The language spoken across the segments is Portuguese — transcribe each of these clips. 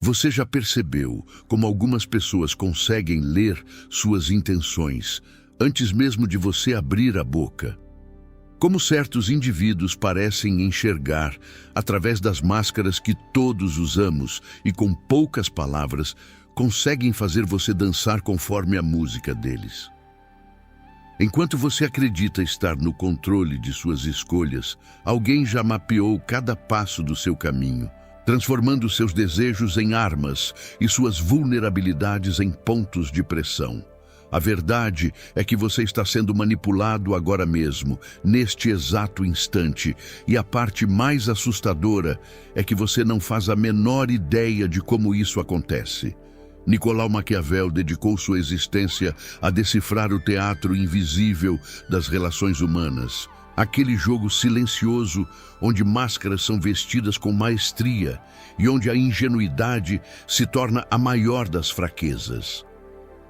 Você já percebeu como algumas pessoas conseguem ler suas intenções antes mesmo de você abrir a boca? Como certos indivíduos parecem enxergar através das máscaras que todos usamos e com poucas palavras conseguem fazer você dançar conforme a música deles. Enquanto você acredita estar no controle de suas escolhas, alguém já mapeou cada passo do seu caminho, transformando seus desejos em armas e suas vulnerabilidades em pontos de pressão. A verdade é que você está sendo manipulado agora mesmo, neste exato instante, e a parte mais assustadora é que você não faz a menor ideia de como isso acontece. Nicolau Maquiavel dedicou sua existência a decifrar o teatro invisível das relações humanas, aquele jogo silencioso onde máscaras são vestidas com maestria e onde a ingenuidade se torna a maior das fraquezas.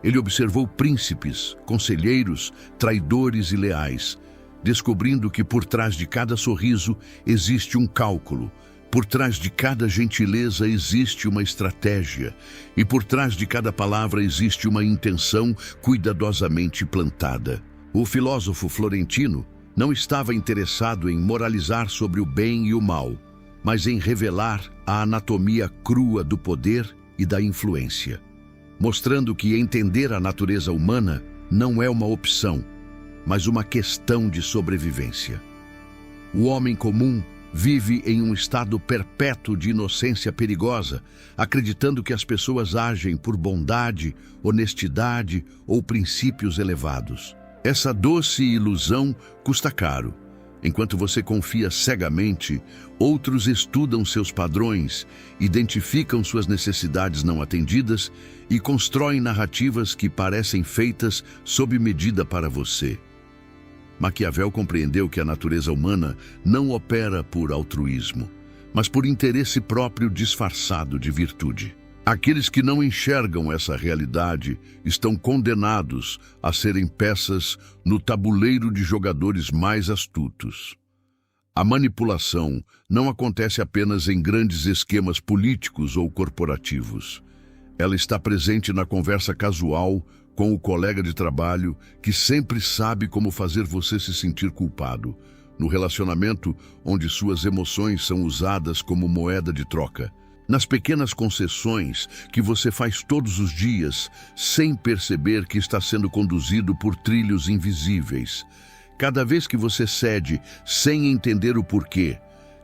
Ele observou príncipes, conselheiros, traidores e leais, descobrindo que por trás de cada sorriso existe um cálculo, por trás de cada gentileza existe uma estratégia, e por trás de cada palavra existe uma intenção cuidadosamente plantada. O filósofo florentino não estava interessado em moralizar sobre o bem e o mal, mas em revelar a anatomia crua do poder e da influência, mostrando que entender a natureza humana não é uma opção, mas uma questão de sobrevivência. O homem comum vive em um estado perpétuo de inocência perigosa, acreditando que as pessoas agem por bondade, honestidade ou princípios elevados. Essa doce ilusão custa caro. Enquanto você confia cegamente, outros estudam seus padrões, identificam suas necessidades não atendidas e constroem narrativas que parecem feitas sob medida para você. Maquiavel compreendeu que a natureza humana não opera por altruísmo, mas por interesse próprio disfarçado de virtude. Aqueles que não enxergam essa realidade estão condenados a serem peças no tabuleiro de jogadores mais astutos. A manipulação não acontece apenas em grandes esquemas políticos ou corporativos. Ela está presente na conversa casual com o colega de trabalho que sempre sabe como fazer você se sentir culpado, no relacionamento onde suas emoções são usadas como moeda de troca, nas pequenas concessões que você faz todos os dias sem perceber que está sendo conduzido por trilhos invisíveis. Cada vez que você cede sem entender o porquê,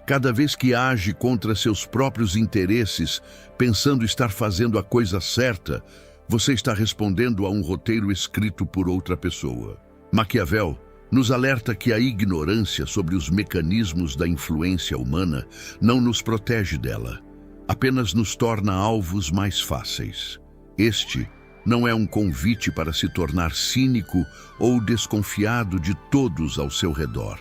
cada vez que age contra seus próprios interesses, pensando estar fazendo a coisa certa, você está respondendo a um roteiro escrito por outra pessoa. Maquiavel nos alerta que a ignorância sobre os mecanismos da influência humana não nos protege dela, apenas nos torna alvos mais fáceis. Este não é um convite para se tornar cínico ou desconfiado de todos ao seu redor.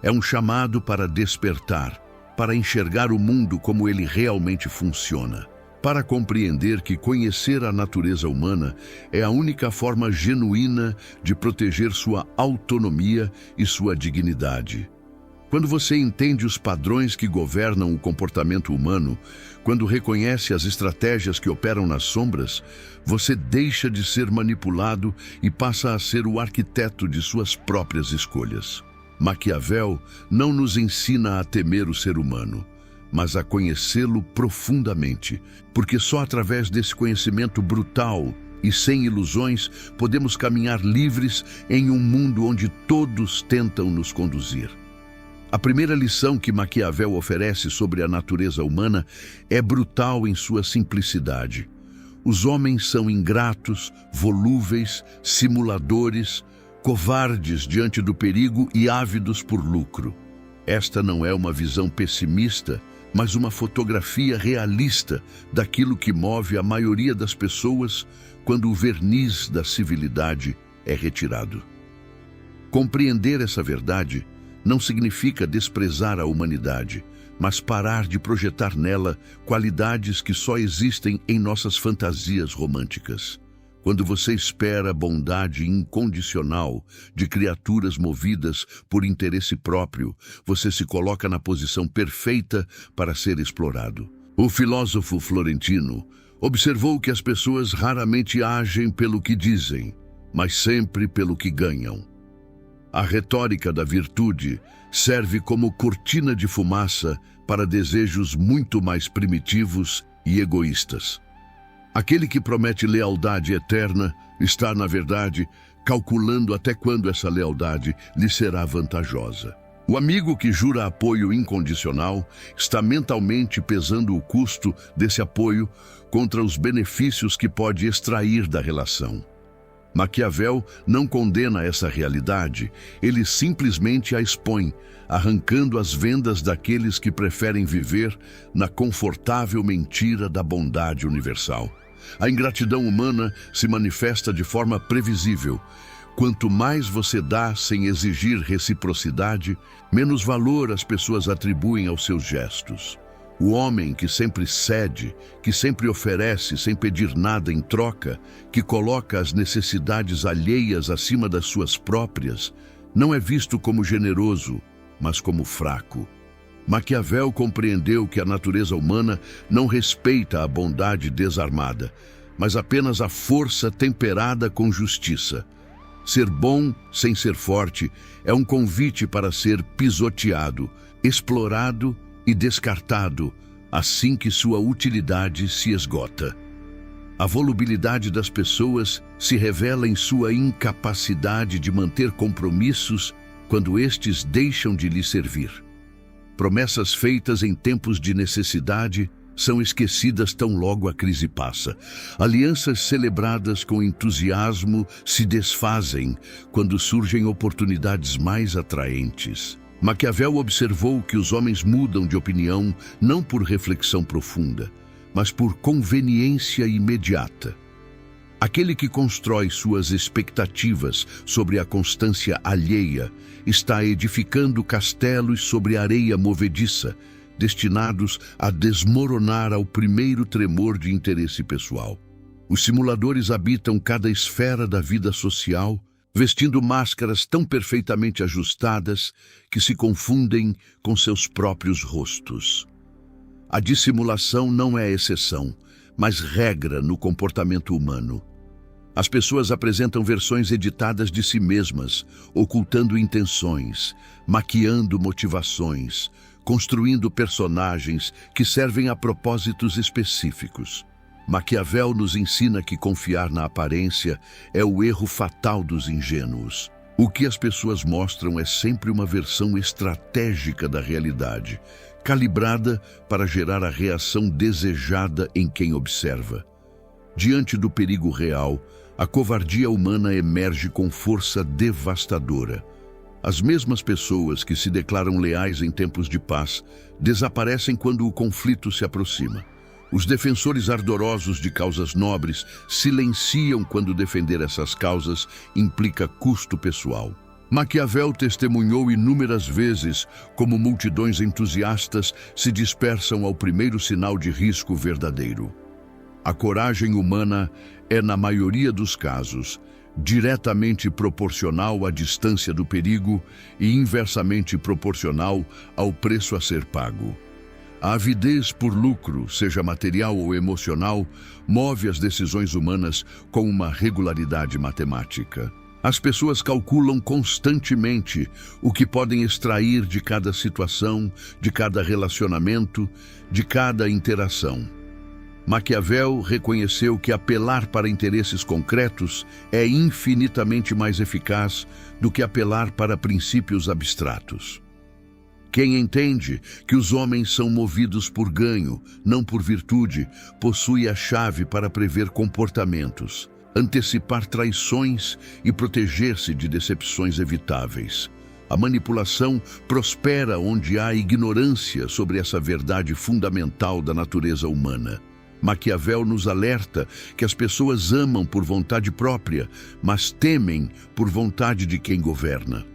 É um chamado para despertar, para enxergar o mundo como ele realmente funciona, para compreender que conhecer a natureza humana é a única forma genuína de proteger sua autonomia e sua dignidade. Quando você entende os padrões que governam o comportamento humano, quando reconhece as estratégias que operam nas sombras, você deixa de ser manipulado e passa a ser o arquiteto de suas próprias escolhas. Maquiavel não nos ensina a temer o ser humano, mas a conhecê-lo profundamente, porque só através desse conhecimento brutal e sem ilusões podemos caminhar livres em um mundo onde todos tentam nos conduzir. A primeira lição que Maquiavel oferece sobre a natureza humana é brutal em sua simplicidade. Os homens são ingratos, volúveis, simuladores, covardes diante do perigo e ávidos por lucro. Esta não é uma visão pessimista, mas uma fotografia realista daquilo que move a maioria das pessoas quando o verniz da civilidade é retirado. Compreender essa verdade não significa desprezar a humanidade, mas parar de projetar nela qualidades que só existem em nossas fantasias românticas. Quando você espera bondade incondicional de criaturas movidas por interesse próprio, você se coloca na posição perfeita para ser explorado. O filósofo florentino observou que as pessoas raramente agem pelo que dizem, mas sempre pelo que ganham. A retórica da virtude serve como cortina de fumaça para desejos muito mais primitivos e egoístas. Aquele que promete lealdade eterna está, na verdade, calculando até quando essa lealdade lhe será vantajosa. O amigo que jura apoio incondicional está mentalmente pesando o custo desse apoio contra os benefícios que pode extrair da relação. Maquiavel não condena essa realidade, ele simplesmente a expõe, arrancando as vendas daqueles que preferem viver na confortável mentira da bondade universal. A ingratidão humana se manifesta de forma previsível. Quanto mais você dá sem exigir reciprocidade, menos valor as pessoas atribuem aos seus gestos. O homem que sempre cede, que sempre oferece sem pedir nada em troca, que coloca as necessidades alheias acima das suas próprias, não é visto como generoso, mas como fraco. Maquiavel compreendeu que a natureza humana não respeita a bondade desarmada, mas apenas a força temperada com justiça. Ser bom sem ser forte é um convite para ser pisoteado, explorado e descartado assim que sua utilidade se esgota. A volubilidade das pessoas se revela em sua incapacidade de manter compromissos quando estes deixam de lhe servir. Promessas feitas em tempos de necessidade são esquecidas tão logo a crise passa. Alianças celebradas com entusiasmo se desfazem quando surgem oportunidades mais atraentes. Maquiavel observou que os homens mudam de opinião não por reflexão profunda, mas por conveniência imediata. Aquele que constrói suas expectativas sobre a constância alheia está edificando castelos sobre areia movediça, destinados a desmoronar ao primeiro tremor de interesse pessoal. Os simuladores habitam cada esfera da vida social, vestindo máscaras tão perfeitamente ajustadas que se confundem com seus próprios rostos. A dissimulação não é exceção, mas regra no comportamento humano. As pessoas apresentam versões editadas de si mesmas, ocultando intenções, maquiando motivações, construindo personagens que servem a propósitos específicos. Maquiavel nos ensina que confiar na aparência é o erro fatal dos ingênuos. O que as pessoas mostram é sempre uma versão estratégica da realidade, calibrada para gerar a reação desejada em quem observa. Diante do perigo real, a covardia humana emerge com força devastadora. As mesmas pessoas que se declaram leais em tempos de paz desaparecem quando o conflito se aproxima. Os defensores ardorosos de causas nobres silenciam quando defender essas causas implica custo pessoal. Maquiavel testemunhou inúmeras vezes como multidões entusiastas se dispersam ao primeiro sinal de risco verdadeiro. A coragem humana é, na maioria dos casos, diretamente proporcional à distância do perigo e inversamente proporcional ao preço a ser pago. A avidez por lucro, seja material ou emocional, move as decisões humanas com uma regularidade matemática. As pessoas calculam constantemente o que podem extrair de cada situação, de cada relacionamento, de cada interação. Maquiavel reconheceu que apelar para interesses concretos é infinitamente mais eficaz do que apelar para princípios abstratos. Quem entende que os homens são movidos por ganho, não por virtude, possui a chave para prever comportamentos, antecipar traições e proteger-se de decepções evitáveis. A manipulação prospera onde há ignorância sobre essa verdade fundamental da natureza humana. Maquiavel nos alerta que as pessoas amam por vontade própria, mas temem por vontade de quem governa.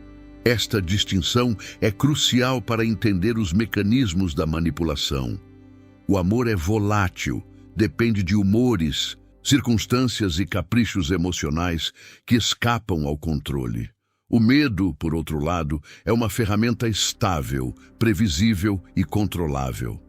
Esta distinção é crucial para entender os mecanismos da manipulação. O amor é volátil, depende de humores, circunstâncias e caprichos emocionais que escapam ao controle. O medo, por outro lado, é uma ferramenta estável, previsível e controlável.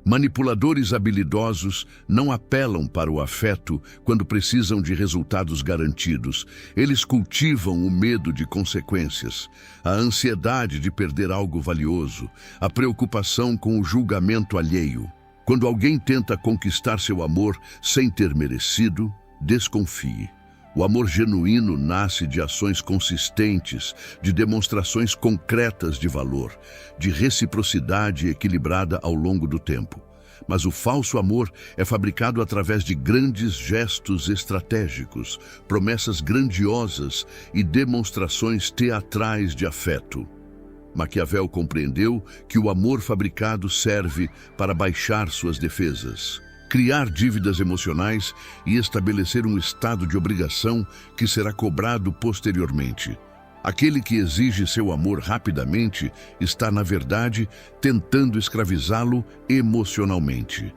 Manipuladores habilidosos não apelam para o afeto quando precisam de resultados garantidos. Eles cultivam o medo de consequências, a ansiedade de perder algo valioso, a preocupação com o julgamento alheio. Quando alguém tenta conquistar seu amor sem ter merecido, desconfie. O amor genuíno nasce de ações consistentes, de demonstrações concretas de valor, de reciprocidade equilibrada ao longo do tempo. Mas o falso amor é fabricado através de grandes gestos estratégicos, promessas grandiosas e demonstrações teatrais de afeto. Maquiavel compreendeu que o amor fabricado serve para baixar suas defesas, criar dívidas emocionais e estabelecer um estado de obrigação que será cobrado posteriormente. Aquele que exige seu amor rapidamente está, na verdade, tentando escravizá-lo emocionalmente.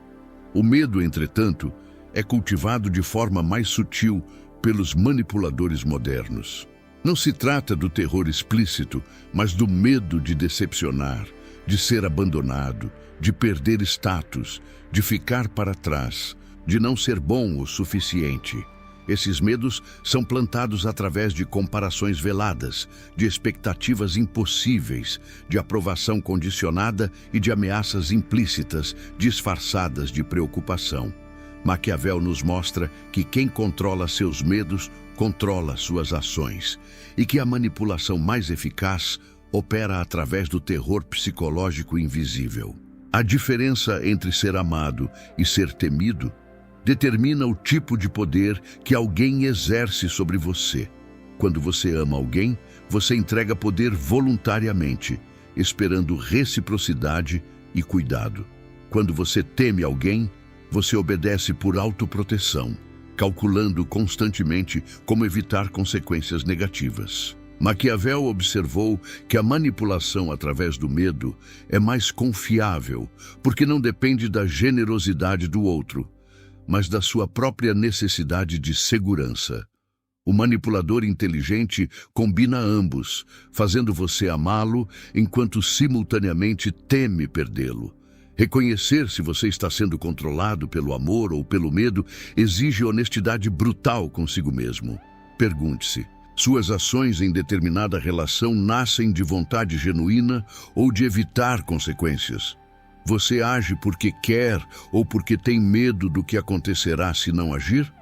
O medo, entretanto, é cultivado de forma mais sutil pelos manipuladores modernos. Não se trata do terror explícito, mas do medo de decepcionar, de ser abandonado, de perder status, de ficar para trás, de não ser bom o suficiente. Esses medos são plantados através de comparações veladas, de expectativas impossíveis, de aprovação condicionada e de ameaças implícitas, disfarçadas de preocupação. Maquiavel nos mostra que quem controla seus medos controla suas ações e que a manipulação mais eficaz opera através do terror psicológico invisível. A diferença entre ser amado e ser temido determina o tipo de poder que alguém exerce sobre você. Quando você ama alguém, você entrega poder voluntariamente, esperando reciprocidade e cuidado. Quando você teme alguém, você obedece por autoproteção, calculando constantemente como evitar consequências negativas. Maquiavel observou que a manipulação através do medo é mais confiável, porque não depende da generosidade do outro, mas da sua própria necessidade de segurança. O manipulador inteligente combina ambos, fazendo você amá-lo enquanto simultaneamente teme perdê-lo. Reconhecer se você está sendo controlado pelo amor ou pelo medo exige honestidade brutal consigo mesmo. Pergunte-se: suas ações em determinada relação nascem de vontade genuína ou de evitar consequências? Você age porque quer ou porque tem medo do que acontecerá se não agir?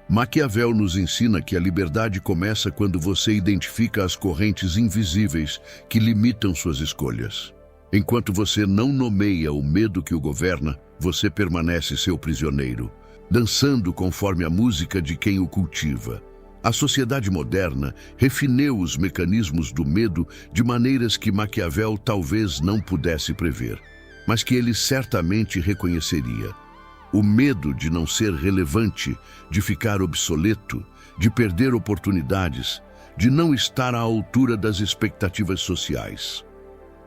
Maquiavel nos ensina que a liberdade começa quando você identifica as correntes invisíveis que limitam suas escolhas. Enquanto você não nomeia o medo que o governa, você permanece seu prisioneiro, dançando conforme a música de quem o cultiva. A sociedade moderna refinou os mecanismos do medo de maneiras que Maquiavel talvez não pudesse prever, mas que ele certamente reconheceria. O medo de não ser relevante, de ficar obsoleto, de perder oportunidades, de não estar à altura das expectativas sociais.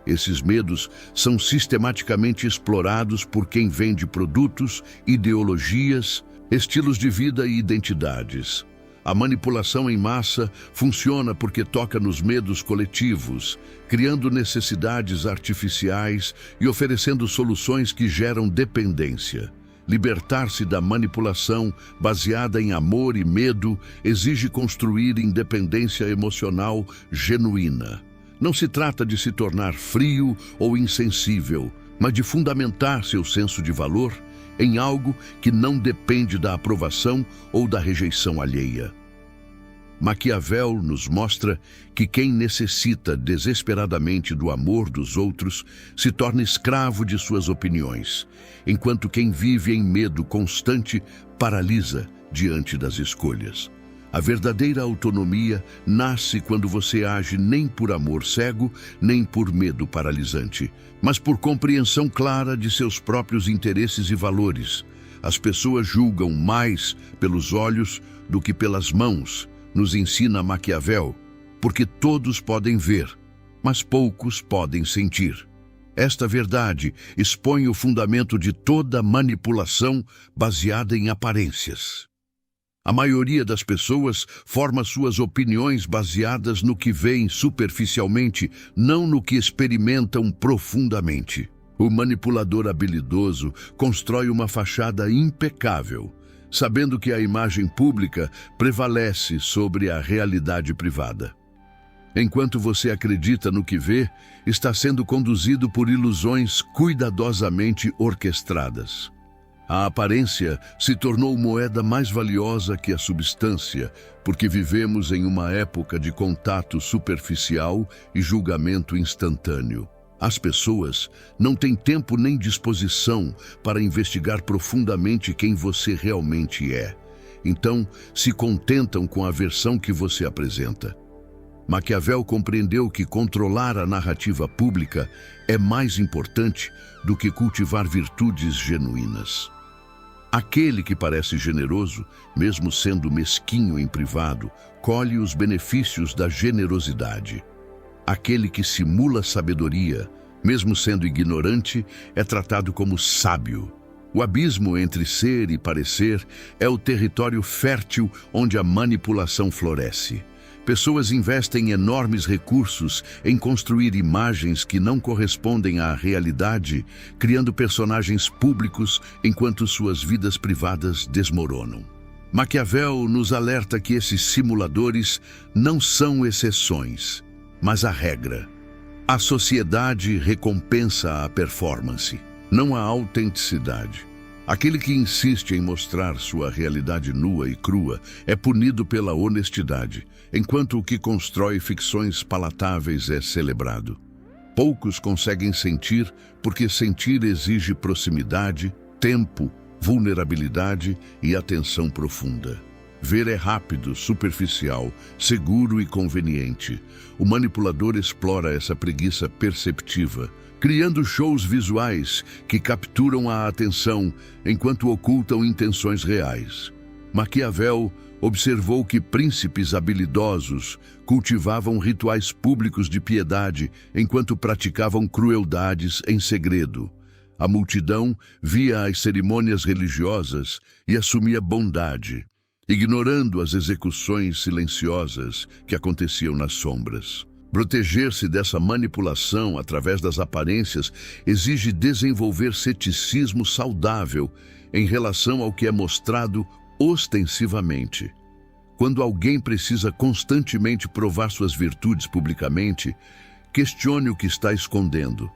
Esses medos são sistematicamente explorados por quem vende produtos, ideologias, estilos de vida e identidades. A manipulação em massa funciona porque toca nos medos coletivos, criando necessidades artificiais e oferecendo soluções que geram dependência. Libertar-se da manipulação baseada em amor e medo exige construir independência emocional genuína. Não se trata de se tornar frio ou insensível, mas de fundamentar seu senso de valor em algo que não depende da aprovação ou da rejeição alheia. Maquiavel nos mostra que quem necessita desesperadamente do amor dos outros se torna escravo de suas opiniões, enquanto quem vive em medo constante paralisa diante das escolhas. A verdadeira autonomia nasce quando você age nem por amor cego, nem por medo paralisante, mas por compreensão clara de seus próprios interesses e valores. As pessoas julgam mais pelos olhos do que pelas mãos, nos ensina Maquiavel, porque todos podem ver, mas poucos podem sentir. Esta verdade expõe o fundamento de toda manipulação baseada em aparências. A maioria das pessoas forma suas opiniões baseadas no que veem superficialmente, não no que experimentam profundamente. O manipulador habilidoso constrói uma fachada impecável, sabendo que a imagem pública prevalece sobre a realidade privada. Enquanto você acredita no que vê, está sendo conduzido por ilusões cuidadosamente orquestradas. A aparência se tornou moeda mais valiosa que a substância, porque vivemos em uma época de contato superficial e julgamento instantâneo. As pessoas não têm tempo nem disposição para investigar profundamente quem você realmente é. Então, se contentam com a versão que você apresenta. Maquiavel compreendeu que controlar a narrativa pública é mais importante do que cultivar virtudes genuínas. Aquele que parece generoso, mesmo sendo mesquinho em privado, colhe os benefícios da generosidade. Aquele que simula sabedoria, mesmo sendo ignorante, é tratado como sábio. O abismo entre ser e parecer é o território fértil onde a manipulação floresce. Pessoas investem enormes recursos em construir imagens que não correspondem à realidade, criando personagens públicos enquanto suas vidas privadas desmoronam. Maquiavel nos alerta que esses simuladores não são exceções, mas a regra. A sociedade recompensa a performance, não a autenticidade. Aquele que insiste em mostrar sua realidade nua e crua é punido pela honestidade, enquanto o que constrói ficções palatáveis é celebrado. Poucos conseguem sentir, porque sentir exige proximidade, tempo, vulnerabilidade e atenção profunda. Ver é rápido, superficial, seguro e conveniente. O manipulador explora essa preguiça perceptiva, criando shows visuais que capturam a atenção enquanto ocultam intenções reais. Maquiavel observou que príncipes habilidosos cultivavam rituais públicos de piedade enquanto praticavam crueldades em segredo. A multidão via as cerimônias religiosas e assumia bondade, ignorando as execuções silenciosas que aconteciam nas sombras. Proteger-se dessa manipulação através das aparências exige desenvolver ceticismo saudável em relação ao que é mostrado ostensivamente. Quando alguém precisa constantemente provar suas virtudes publicamente, questione o que está escondendo.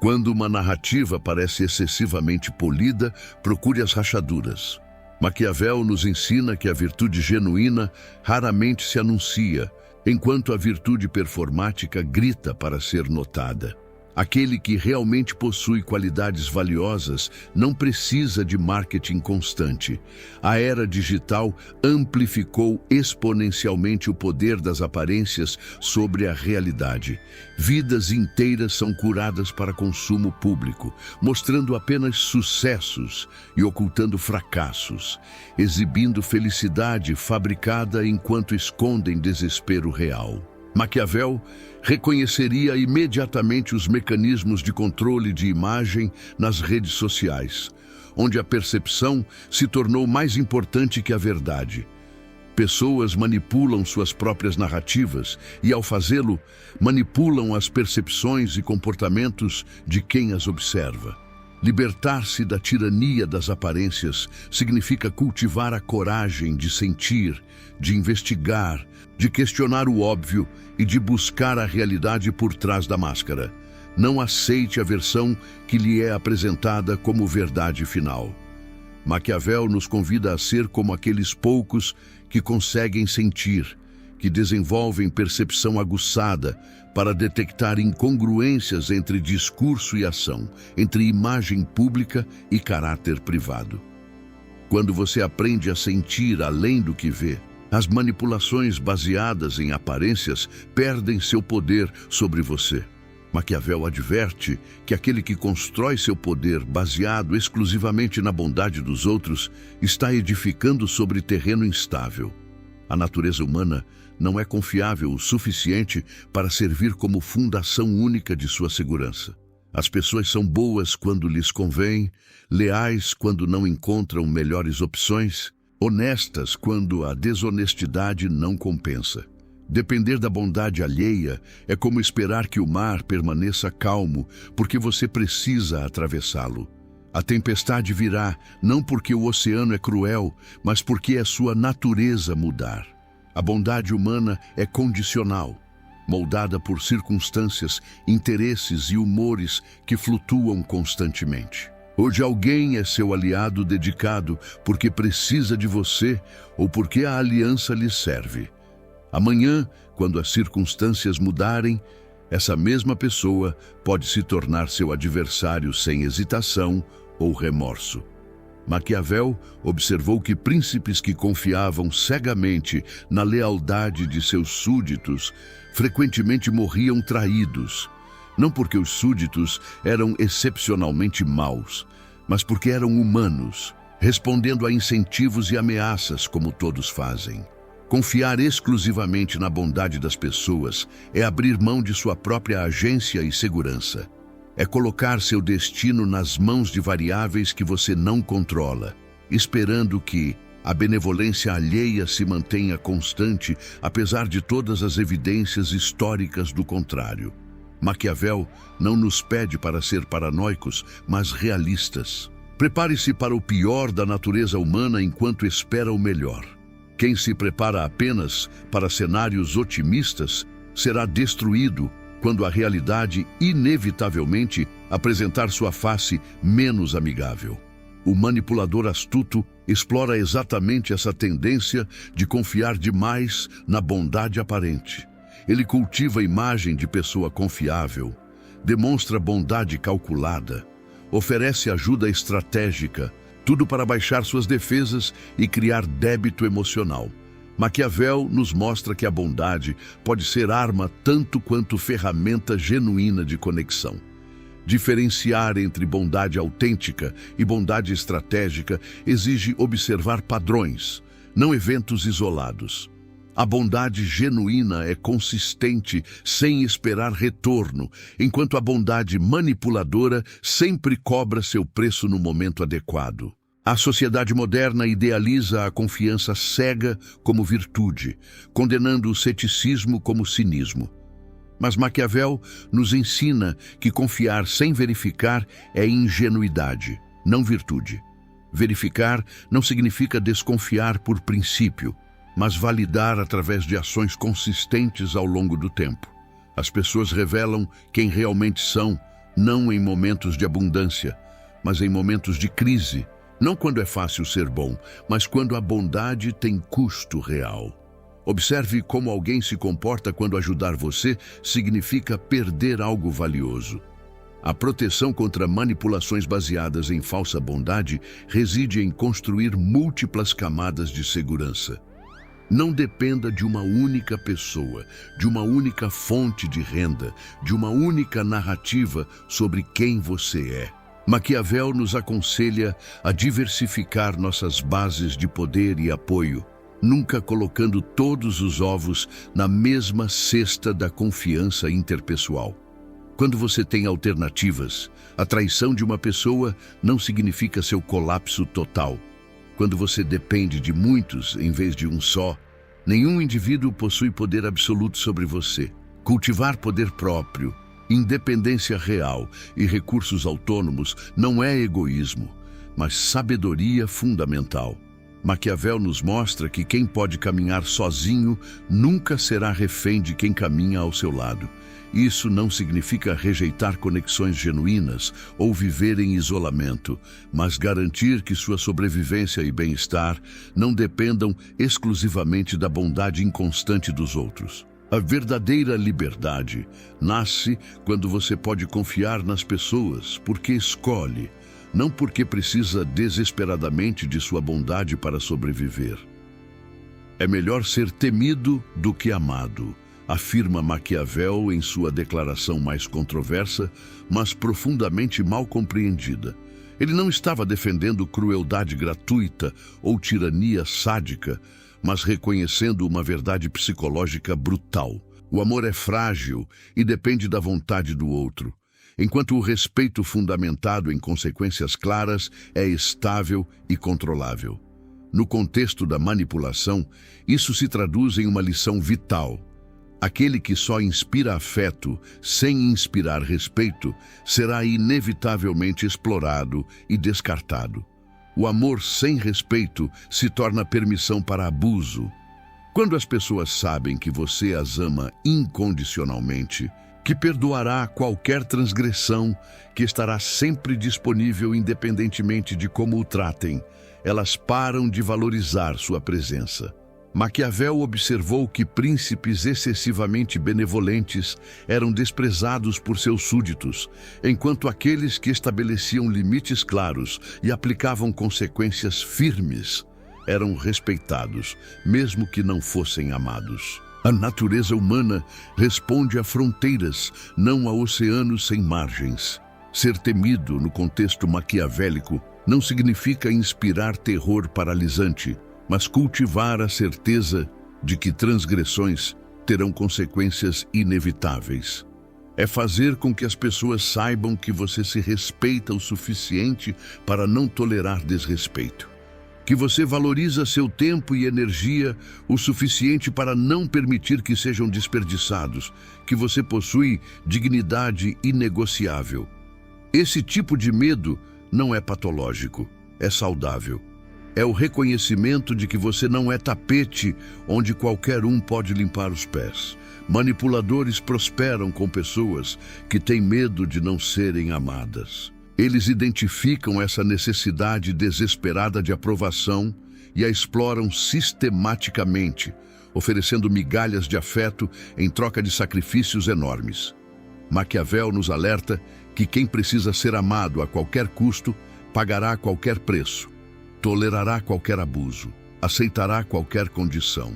Quando uma narrativa parece excessivamente polida, procure as rachaduras. Maquiavel nos ensina que a virtude genuína raramente se anuncia, enquanto a virtude performática grita para ser notada. Aquele que realmente possui qualidades valiosas não precisa de marketing constante. A era digital amplificou exponencialmente o poder das aparências sobre a realidade. Vidas inteiras são curadas para consumo público, mostrando apenas sucessos e ocultando fracassos, exibindo felicidade fabricada enquanto escondem desespero real. Maquiavel reconheceria imediatamente os mecanismos de controle de imagem nas redes sociais, onde a percepção se tornou mais importante que a verdade. Pessoas manipulam suas próprias narrativas e, ao fazê-lo, manipulam as percepções e comportamentos de quem as observa. Libertar-se da tirania das aparências significa cultivar a coragem de sentir, de investigar, de questionar o óbvio e de buscar a realidade por trás da máscara. Não aceite a versão que lhe é apresentada como verdade final. Maquiavel nos convida a ser como aqueles poucos que conseguem sentir, que desenvolvem percepção aguçada para detectar incongruências entre discurso e ação, entre imagem pública e caráter privado. Quando você aprende a sentir além do que vê, as manipulações baseadas em aparências perdem seu poder sobre você. Maquiavel adverte que aquele que constrói seu poder baseado exclusivamente na bondade dos outros está edificando sobre terreno instável. A natureza humana não é confiável o suficiente para servir como fundação única de sua segurança. As pessoas são boas quando lhes convém, leais quando não encontram melhores opções, honestas quando a desonestidade não compensa. Depender da bondade alheia é como esperar que o mar permaneça calmo, porque você precisa atravessá-lo. A tempestade virá, não porque o oceano é cruel, mas porque é sua natureza mudar. A bondade humana é condicional, moldada por circunstâncias, interesses e humores que flutuam constantemente. Hoje alguém é seu aliado dedicado porque precisa de você ou porque a aliança lhe serve. Amanhã, quando as circunstâncias mudarem, essa mesma pessoa pode se tornar seu adversário sem hesitação ou remorso. Maquiavel observou que príncipes que confiavam cegamente na lealdade de seus súditos frequentemente morriam traídos, não porque os súditos eram excepcionalmente maus, mas porque eram humanos, respondendo a incentivos e ameaças como todos fazem. Confiar exclusivamente na bondade das pessoas é abrir mão de sua própria agência e segurança. É colocar seu destino nas mãos de variáveis que você não controla, esperando que a benevolência alheia se mantenha constante, apesar de todas as evidências históricas do contrário. Maquiavel não nos pede para ser paranoicos, mas realistas. Prepare-se para o pior da natureza humana enquanto espera o melhor. Quem se prepara apenas para cenários otimistas será destruído quando a realidade inevitavelmente apresentar sua face menos amigável. O manipulador astuto explora exatamente essa tendência de confiar demais na bondade aparente. Ele cultiva a imagem de pessoa confiável, demonstra bondade calculada, oferece ajuda estratégica, tudo para baixar suas defesas e criar débito emocional. Maquiavel nos mostra que a bondade pode ser arma tanto quanto ferramenta genuína de conexão. Diferenciar entre bondade autêntica e bondade estratégica exige observar padrões, não eventos isolados. A bondade genuína é consistente, sem esperar retorno, enquanto a bondade manipuladora sempre cobra seu preço no momento adequado. A sociedade moderna idealiza a confiança cega como virtude, condenando o ceticismo como cinismo. Mas Maquiavel nos ensina que confiar sem verificar é ingenuidade, não virtude. Verificar não significa desconfiar por princípio, mas validar através de ações consistentes ao longo do tempo. As pessoas revelam quem realmente são, não em momentos de abundância, mas em momentos de crise. Não quando é fácil ser bom, mas quando a bondade tem custo real. Observe como alguém se comporta quando ajudar você significa perder algo valioso. A proteção contra manipulações baseadas em falsa bondade reside em construir múltiplas camadas de segurança. Não dependa de uma única pessoa, de uma única fonte de renda, de uma única narrativa sobre quem você é. Maquiavel nos aconselha a diversificar nossas bases de poder e apoio, nunca colocando todos os ovos na mesma cesta da confiança interpessoal. Quando você tem alternativas, a traição de uma pessoa não significa seu colapso total. Quando você depende de muitos em vez de um só, nenhum indivíduo possui poder absoluto sobre você. Cultivar poder próprio, independência real e recursos autônomos não é egoísmo, mas sabedoria fundamental. Maquiavel nos mostra que quem pode caminhar sozinho nunca será refém de quem caminha ao seu lado. Isso não significa rejeitar conexões genuínas ou viver em isolamento, mas garantir que sua sobrevivência e bem-estar não dependam exclusivamente da bondade inconstante dos outros. A verdadeira liberdade nasce quando você pode confiar nas pessoas porque escolhe, não porque precisa desesperadamente de sua bondade para sobreviver. É melhor ser temido do que amado, afirma Maquiavel em sua declaração mais controversa, mas profundamente mal compreendida. Ele não estava defendendo crueldade gratuita ou tirania sádica, mas reconhecendo uma verdade psicológica brutal. O amor é frágil e depende da vontade do outro, enquanto o respeito fundamentado em consequências claras é estável e controlável. No contexto da manipulação, isso se traduz em uma lição vital. Aquele que só inspira afeto, sem inspirar respeito, será inevitavelmente explorado e descartado. O amor sem respeito se torna permissão para abuso. Quando as pessoas sabem que você as ama incondicionalmente, que perdoará qualquer transgressão, que estará sempre disponível independentemente de como o tratem, elas param de valorizar sua presença. Maquiavel observou que príncipes excessivamente benevolentes eram desprezados por seus súditos, enquanto aqueles que estabeleciam limites claros e aplicavam consequências firmes eram respeitados, mesmo que não fossem amados. A natureza humana responde a fronteiras, não a oceanos sem margens. Ser temido no contexto maquiavélico não significa inspirar terror paralisante, mas cultivar a certeza de que transgressões terão consequências inevitáveis. É fazer com que as pessoas saibam que você se respeita o suficiente para não tolerar desrespeito, que você valoriza seu tempo e energia o suficiente para não permitir que sejam desperdiçados, que você possui dignidade inegociável. Esse tipo de medo não é patológico, é saudável. É o reconhecimento de que você não é tapete onde qualquer um pode limpar os pés. Manipuladores prosperam com pessoas que têm medo de não serem amadas. Eles identificam essa necessidade desesperada de aprovação e a exploram sistematicamente, oferecendo migalhas de afeto em troca de sacrifícios enormes. Maquiavel nos alerta que quem precisa ser amado a qualquer custo pagará qualquer preço. Tolerará qualquer abuso, aceitará qualquer condição.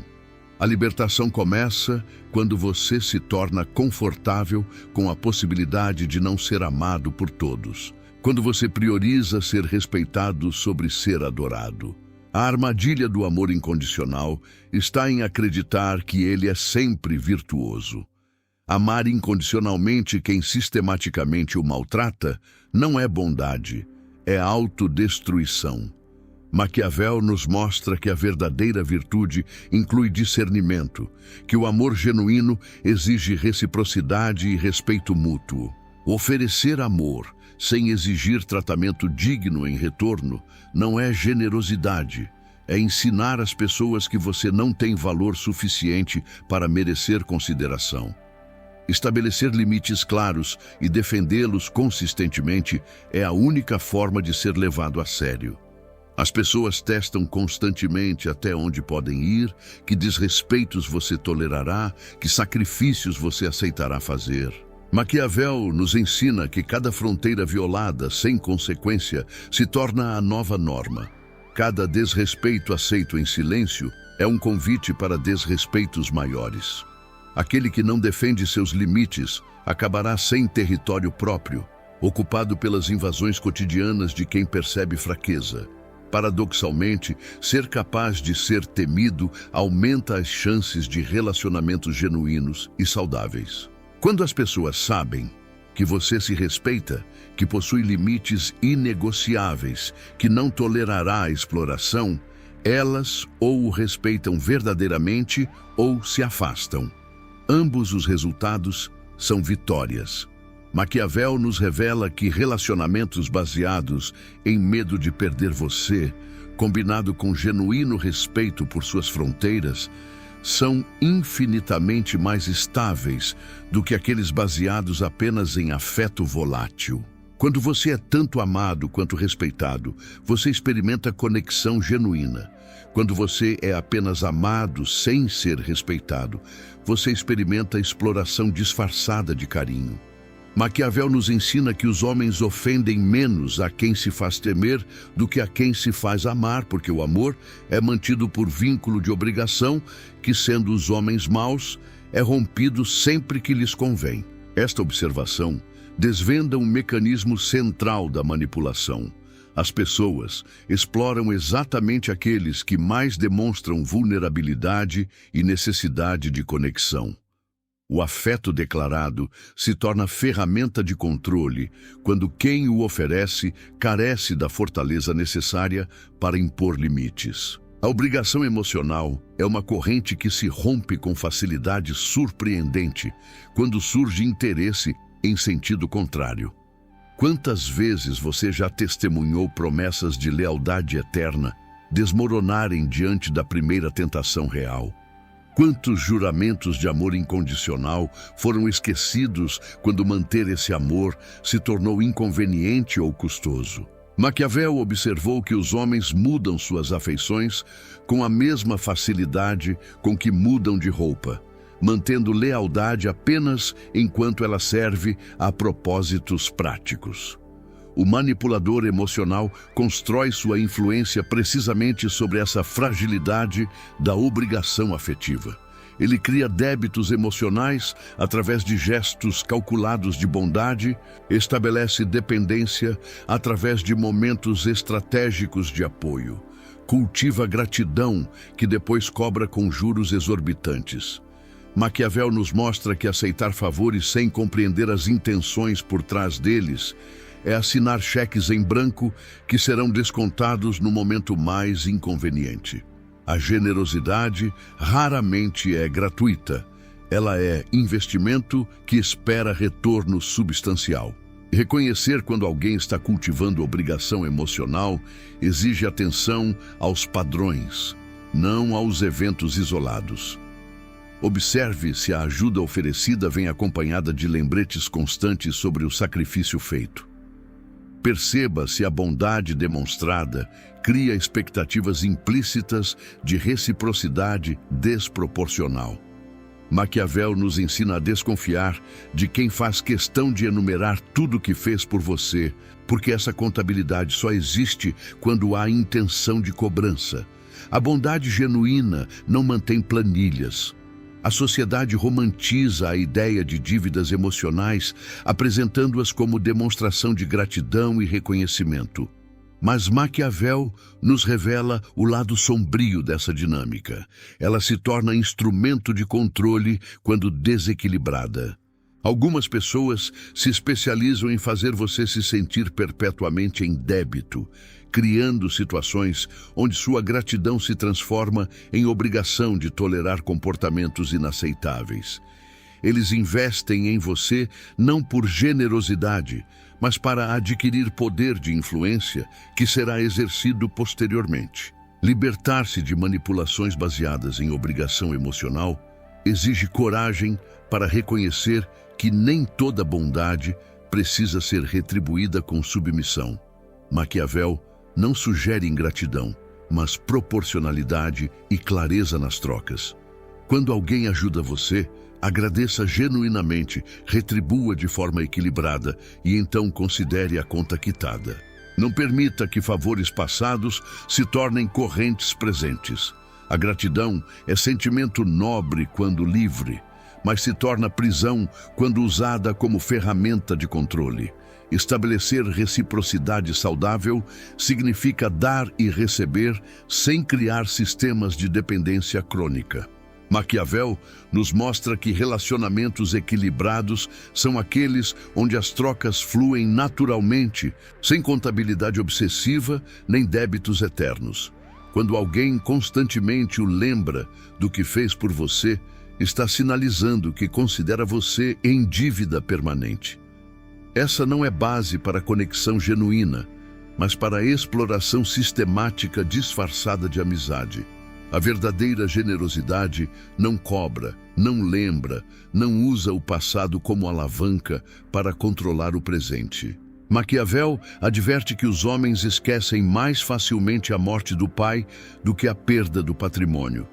A libertação começa quando você se torna confortável com a possibilidade de não ser amado por todos, quando você prioriza ser respeitado sobre ser adorado. A armadilha do amor incondicional está em acreditar que ele é sempre virtuoso. Amar incondicionalmente quem sistematicamente o maltrata não é bondade, é autodestruição. Maquiavel nos mostra que a verdadeira virtude inclui discernimento, que o amor genuíno exige reciprocidade e respeito mútuo. Oferecer amor sem exigir tratamento digno em retorno não é generosidade, é ensinar às pessoas que você não tem valor suficiente para merecer consideração. Estabelecer limites claros e defendê-los consistentemente é a única forma de ser levado a sério. As pessoas testam constantemente até onde podem ir, que desrespeitos você tolerará, que sacrifícios você aceitará fazer. Maquiavel nos ensina que cada fronteira violada sem consequência se torna a nova norma. Cada desrespeito aceito em silêncio é um convite para desrespeitos maiores. Aquele que não defende seus limites acabará sem território próprio, ocupado pelas invasões cotidianas de quem percebe fraqueza. Paradoxalmente, ser capaz de ser temido aumenta as chances de relacionamentos genuínos e saudáveis. Quando as pessoas sabem que você se respeita, que possui limites inegociáveis, que não tolerará a exploração, elas ou o respeitam verdadeiramente ou se afastam. Ambos os resultados são vitórias. Maquiavel nos revela que relacionamentos baseados em medo de perder você, combinado com genuíno respeito por suas fronteiras, são infinitamente mais estáveis do que aqueles baseados apenas em afeto volátil. Quando você é tanto amado quanto respeitado, você experimenta conexão genuína. Quando você é apenas amado sem ser respeitado, você experimenta exploração disfarçada de carinho. Maquiavel nos ensina que os homens ofendem menos a quem se faz temer do que a quem se faz amar, porque o amor é mantido por vínculo de obrigação que, sendo os homens maus, é rompido sempre que lhes convém. Esta observação desvenda um mecanismo central da manipulação. As pessoas exploram exatamente aqueles que mais demonstram vulnerabilidade e necessidade de conexão. O afeto declarado se torna ferramenta de controle quando quem o oferece carece da fortaleza necessária para impor limites. A obrigação emocional é uma corrente que se rompe com facilidade surpreendente quando surge interesse em sentido contrário. Quantas vezes você já testemunhou promessas de lealdade eterna desmoronarem diante da primeira tentação real? Quantos juramentos de amor incondicional foram esquecidos quando manter esse amor se tornou inconveniente ou custoso? Maquiavel observou que os homens mudam suas afeições com a mesma facilidade com que mudam de roupa, mantendo lealdade apenas enquanto ela serve a propósitos práticos. O manipulador emocional constrói sua influência precisamente sobre essa fragilidade da obrigação afetiva. Ele cria débitos emocionais através de gestos calculados de bondade, estabelece dependência através de momentos estratégicos de apoio, cultiva gratidão que depois cobra com juros exorbitantes. Maquiavel nos mostra que aceitar favores sem compreender as intenções por trás deles é assinar cheques em branco que serão descontados no momento mais inconveniente. A generosidade raramente é gratuita. Ela é investimento que espera retorno substancial. Reconhecer quando alguém está cultivando obrigação emocional exige atenção aos padrões, não aos eventos isolados. Observe se a ajuda oferecida vem acompanhada de lembretes constantes sobre o sacrifício feito. Perceba se a bondade demonstrada cria expectativas implícitas de reciprocidade desproporcional. Maquiavel nos ensina a desconfiar de quem faz questão de enumerar tudo o que fez por você, porque essa contabilidade só existe quando há intenção de cobrança. A bondade genuína não mantém planilhas. A sociedade romantiza a ideia de dívidas emocionais, apresentando-as como demonstração de gratidão e reconhecimento. Mas Maquiavel nos revela o lado sombrio dessa dinâmica. Ela se torna instrumento de controle quando desequilibrada. Algumas pessoas se especializam em fazer você se sentir perpetuamente em débito, criando situações onde sua gratidão se transforma em obrigação de tolerar comportamentos inaceitáveis. Eles investem em você não por generosidade, mas para adquirir poder de influência que será exercido posteriormente. Libertar-se de manipulações baseadas em obrigação emocional exige coragem para reconhecer que nem toda bondade precisa ser retribuída com submissão. Maquiavel não sugere ingratidão, mas proporcionalidade e clareza nas trocas. Quando alguém ajuda você, agradeça genuinamente, retribua de forma equilibrada e então considere a conta quitada. Não permita que favores passados se tornem correntes presentes. A gratidão é sentimento nobre quando livre, mas se torna prisão quando usada como ferramenta de controle. Estabelecer reciprocidade saudável significa dar e receber sem criar sistemas de dependência crônica. Maquiavel nos mostra que relacionamentos equilibrados são aqueles onde as trocas fluem naturalmente, sem contabilidade obsessiva nem débitos eternos. Quando alguém constantemente o lembra do que fez por você, está sinalizando que considera você em dívida permanente. Essa não é base para conexão genuína, mas para a exploração sistemática disfarçada de amizade. A verdadeira generosidade não cobra, não lembra, não usa o passado como alavanca para controlar o presente. Maquiavel adverte que os homens esquecem mais facilmente a morte do pai do que a perda do patrimônio.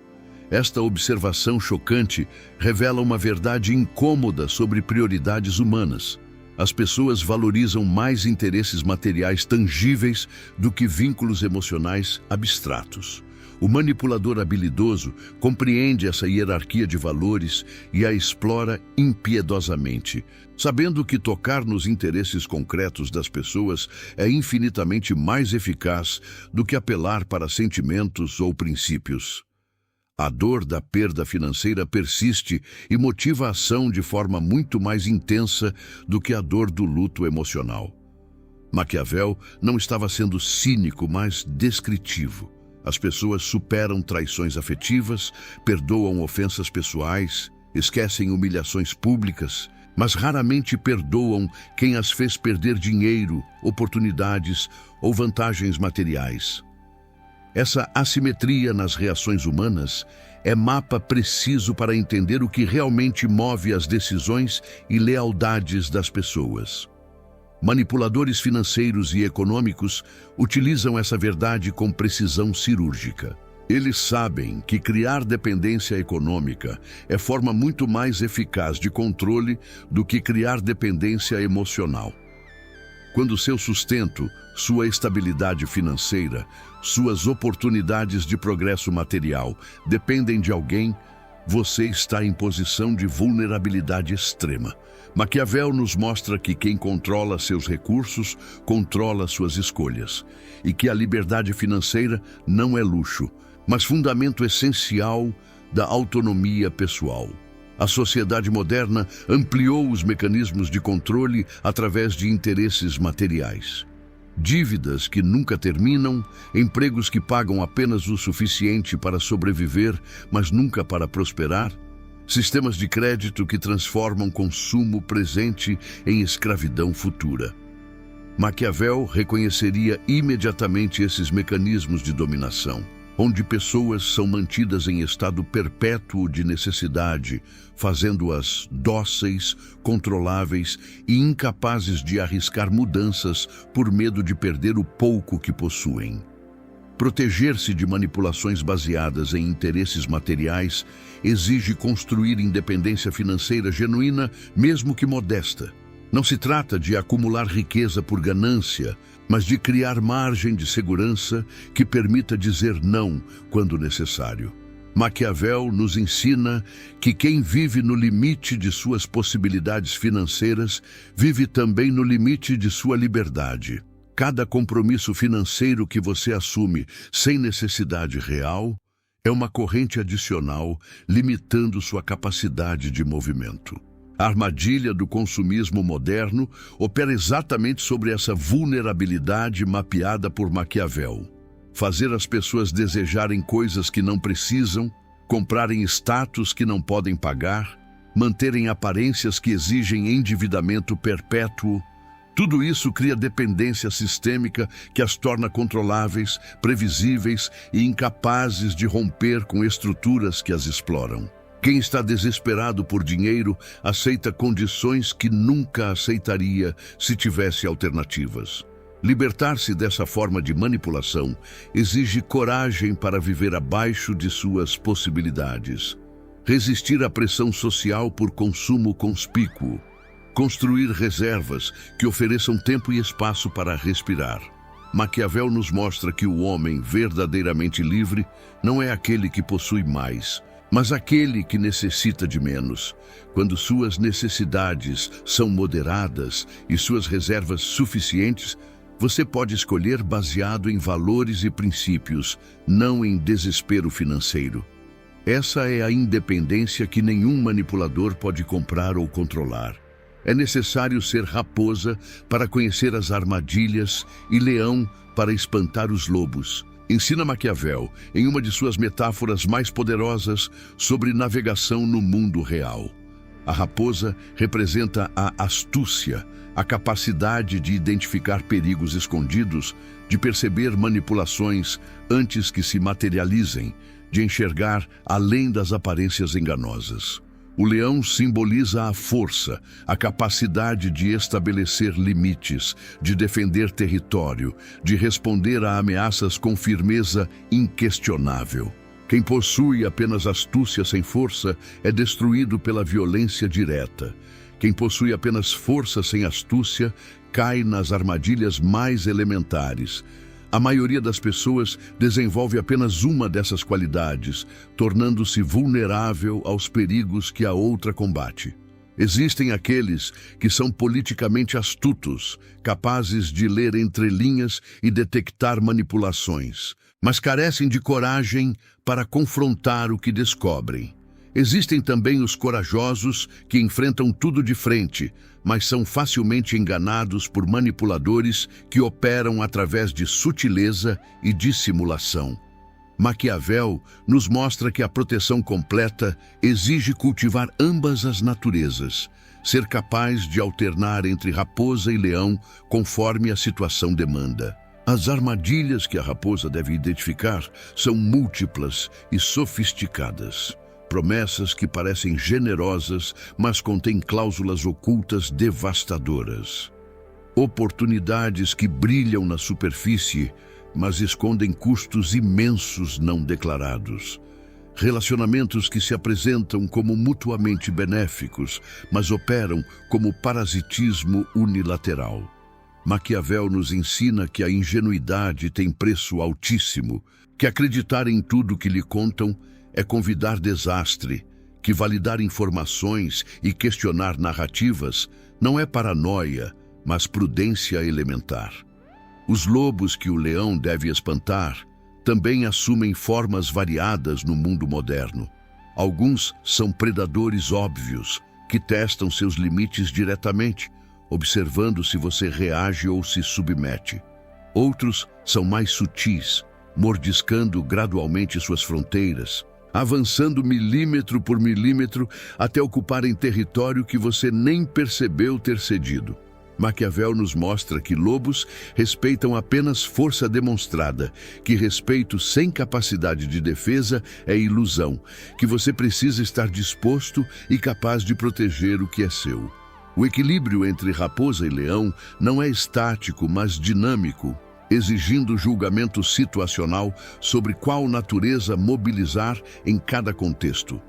Esta observação chocante revela uma verdade incômoda sobre prioridades humanas. As pessoas valorizam mais interesses materiais tangíveis do que vínculos emocionais abstratos. O manipulador habilidoso compreende essa hierarquia de valores e a explora impiedosamente, sabendo que tocar nos interesses concretos das pessoas é infinitamente mais eficaz do que apelar para sentimentos ou princípios. A dor da perda financeira persiste e motiva a ação de forma muito mais intensa do que a dor do luto emocional. Maquiavel não estava sendo cínico, mas descritivo. As pessoas superam traições afetivas, perdoam ofensas pessoais, esquecem humilhações públicas, mas raramente perdoam quem as fez perder dinheiro, oportunidades ou vantagens materiais. Essa assimetria nas reações humanas é mapa preciso para entender o que realmente move as decisões e lealdades das pessoas. Manipuladores financeiros e econômicos utilizam essa verdade com precisão cirúrgica. Eles sabem que criar dependência econômica é forma muito mais eficaz de controle do que criar dependência emocional. Quando seu sustento, sua estabilidade financeira, suas oportunidades de progresso material dependem de alguém, você está em posição de vulnerabilidade extrema. Maquiavel nos mostra que quem controla seus recursos, controla suas escolhas, e que a liberdade financeira não é luxo, mas fundamento essencial da autonomia pessoal. A sociedade moderna ampliou os mecanismos de controle através de interesses materiais. Dívidas que nunca terminam, empregos que pagam apenas o suficiente para sobreviver, mas nunca para prosperar, sistemas de crédito que transformam consumo presente em escravidão futura. Maquiavel reconheceria imediatamente esses mecanismos de dominação, onde pessoas são mantidas em estado perpétuo de necessidade, fazendo-as dóceis, controláveis e incapazes de arriscar mudanças por medo de perder o pouco que possuem. Proteger-se de manipulações baseadas em interesses materiais exige construir independência financeira genuína, mesmo que modesta. Não se trata de acumular riqueza por ganância, mas de criar margem de segurança que permita dizer não quando necessário. Maquiavel nos ensina que quem vive no limite de suas possibilidades financeiras vive também no limite de sua liberdade. Cada compromisso financeiro que você assume sem necessidade real é uma corrente adicional, limitando sua capacidade de movimento. A armadilha do consumismo moderno opera exatamente sobre essa vulnerabilidade mapeada por Maquiavel. Fazer as pessoas desejarem coisas que não precisam, comprarem status que não podem pagar, manterem aparências que exigem endividamento perpétuo. Tudo isso cria dependência sistêmica que as torna controláveis, previsíveis e incapazes de romper com estruturas que as exploram. Quem está desesperado por dinheiro aceita condições que nunca aceitaria se tivesse alternativas. Libertar-se dessa forma de manipulação exige coragem para viver abaixo de suas possibilidades. Resistir à pressão social por consumo conspícuo. Construir reservas que ofereçam tempo e espaço para respirar. Maquiavel nos mostra que o homem verdadeiramente livre não é aquele que possui mais, mas aquele que necessita de menos. Quando suas necessidades são moderadas e suas reservas suficientes, você pode escolher baseado em valores e princípios, não em desespero financeiro. Essa é a independência que nenhum manipulador pode comprar ou controlar. É necessário ser raposa para conhecer as armadilhas e leão para espantar os lobos. Ensina Maquiavel, em uma de suas metáforas mais poderosas, sobre navegação no mundo real. A raposa representa a astúcia, a capacidade de identificar perigos escondidos, de perceber manipulações antes que se materializem, de enxergar além das aparências enganosas. O leão simboliza a força, a capacidade de estabelecer limites, de defender território, de responder a ameaças com firmeza inquestionável. Quem possui apenas astúcia sem força é destruído pela violência direta. Quem possui apenas força sem astúcia cai nas armadilhas mais elementares. A maioria das pessoas desenvolve apenas uma dessas qualidades, tornando-se vulnerável aos perigos que a outra combate. Existem aqueles que são politicamente astutos, capazes de ler entre linhas e detectar manipulações, mas carecem de coragem para confrontar o que descobrem. Existem também os corajosos que enfrentam tudo de frente, mas são facilmente enganados por manipuladores que operam através de sutileza e dissimulação. Maquiavel nos mostra que a proteção completa exige cultivar ambas as naturezas, ser capaz de alternar entre raposa e leão conforme a situação demanda. As armadilhas que a raposa deve identificar são múltiplas e sofisticadas. Promessas que parecem generosas, mas contêm cláusulas ocultas devastadoras. Oportunidades que brilham na superfície, mas escondem custos imensos não declarados. Relacionamentos que se apresentam como mutuamente benéficos, mas operam como parasitismo unilateral. Maquiavel nos ensina que a ingenuidade tem preço altíssimo, que acreditar em tudo que lhe contam é convidar desastre, que validar informações e questionar narrativas não é paranoia, mas prudência elementar. Os lobos que o leão deve espantar também assumem formas variadas no mundo moderno. Alguns são predadores óbvios, que testam seus limites diretamente, observando se você reage ou se submete. Outros são mais sutis, mordiscando gradualmente suas fronteiras, avançando milímetro por milímetro até ocuparem território que você nem percebeu ter cedido. Maquiavel nos mostra que lobos respeitam apenas força demonstrada, que respeito sem capacidade de defesa é ilusão, que você precisa estar disposto e capaz de proteger o que é seu. O equilíbrio entre raposa e leão não é estático, mas dinâmico, exigindo julgamento situacional sobre qual natureza mobilizar em cada contexto.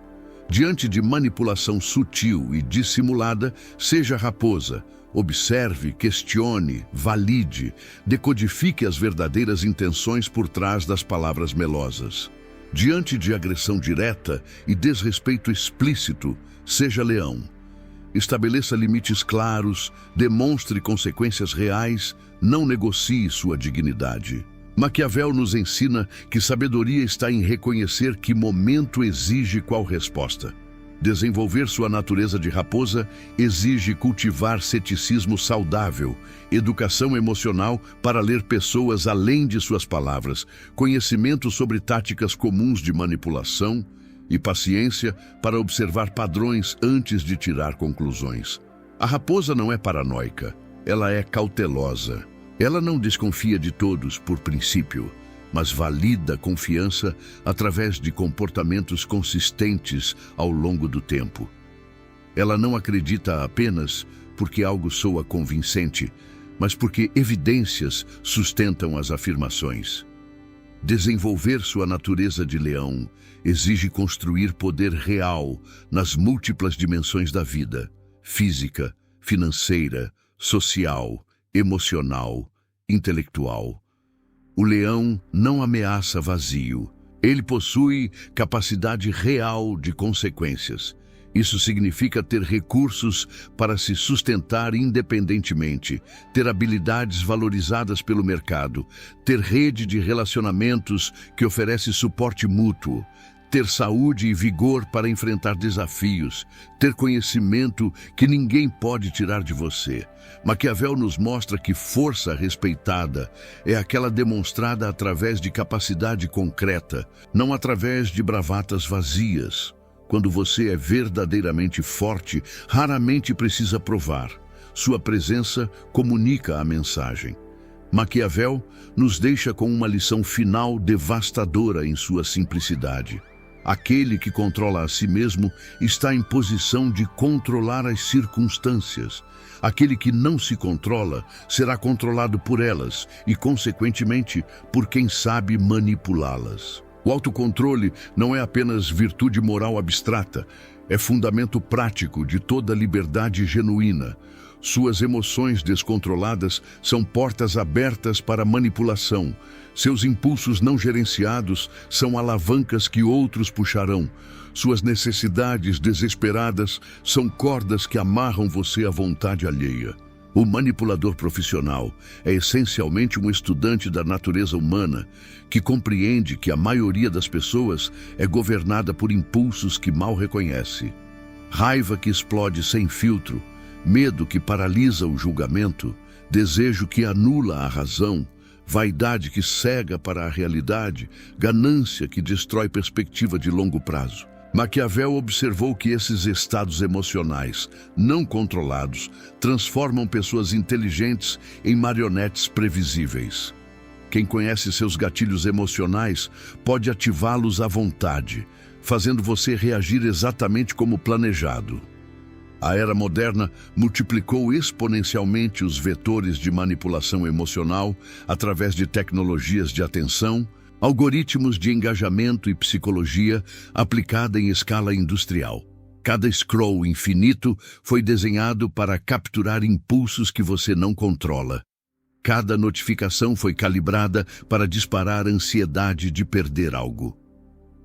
Diante de manipulação sutil e dissimulada, seja raposa. Observe, questione, valide, decodifique as verdadeiras intenções por trás das palavras melosas. Diante de agressão direta e desrespeito explícito, seja leão. Estabeleça limites claros, demonstre consequências reais, não negocie sua dignidade. Maquiavel nos ensina que sabedoria está em reconhecer que momento exige qual resposta. Desenvolver sua natureza de raposa exige cultivar ceticismo saudável, educação emocional para ler pessoas além de suas palavras, conhecimento sobre táticas comuns de manipulação e paciência para observar padrões antes de tirar conclusões. A raposa não é paranoica, ela é cautelosa. Ela não desconfia de todos por princípio, mas valida a confiança através de comportamentos consistentes ao longo do tempo. Ela não acredita apenas porque algo soa convincente, mas porque evidências sustentam as afirmações. Desenvolver sua natureza de leão exige construir poder real nas múltiplas dimensões da vida: física, financeira, social, emocional, intelectual. O leão não ameaça vazio. Ele possui capacidade real de consequências. Isso significa ter recursos para se sustentar independentemente, ter habilidades valorizadas pelo mercado, ter rede de relacionamentos que oferece suporte mútuo, ter saúde e vigor para enfrentar desafios, ter conhecimento que ninguém pode tirar de você. Maquiavel nos mostra que força respeitada é aquela demonstrada através de capacidade concreta, não através de bravatas vazias. Quando você é verdadeiramente forte, raramente precisa provar. Sua presença comunica a mensagem. Maquiavel nos deixa com uma lição final devastadora em sua simplicidade. Aquele que controla a si mesmo está em posição de controlar as circunstâncias. Aquele que não se controla será controlado por elas e, consequentemente, por quem sabe manipulá-las. O autocontrole não é apenas virtude moral abstrata, é fundamento prático de toda liberdade genuína. Suas emoções descontroladas são portas abertas para manipulação. Seus impulsos não gerenciados são alavancas que outros puxarão. Suas necessidades desesperadas são cordas que amarram você à vontade alheia. O manipulador profissional é essencialmente um estudante da natureza humana que compreende que a maioria das pessoas é governada por impulsos que mal reconhece. Raiva que explode sem filtro, medo que paralisa o julgamento, desejo que anula a razão, vaidade que cega para a realidade, ganância que destrói perspectiva de longo prazo. Maquiavel observou que esses estados emocionais não controlados transformam pessoas inteligentes em marionetes previsíveis. Quem conhece seus gatilhos emocionais pode ativá-los à vontade, fazendo você reagir exatamente como planejado. A era moderna multiplicou exponencialmente os vetores de manipulação emocional através de tecnologias de atenção, algoritmos de engajamento e psicologia aplicada em escala industrial. Cada scroll infinito foi desenhado para capturar impulsos que você não controla. Cada notificação foi calibrada para disparar a ansiedade de perder algo.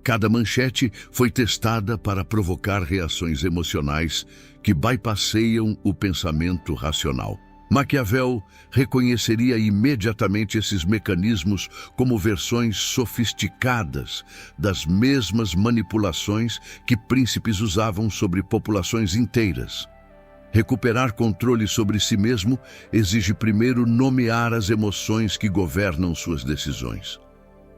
Cada manchete foi testada para provocar reações emocionais que bypasseiam o pensamento racional. Maquiavel reconheceria imediatamente esses mecanismos como versões sofisticadas das mesmas manipulações que príncipes usavam sobre populações inteiras. Recuperar controle sobre si mesmo exige primeiro nomear as emoções que governam suas decisões.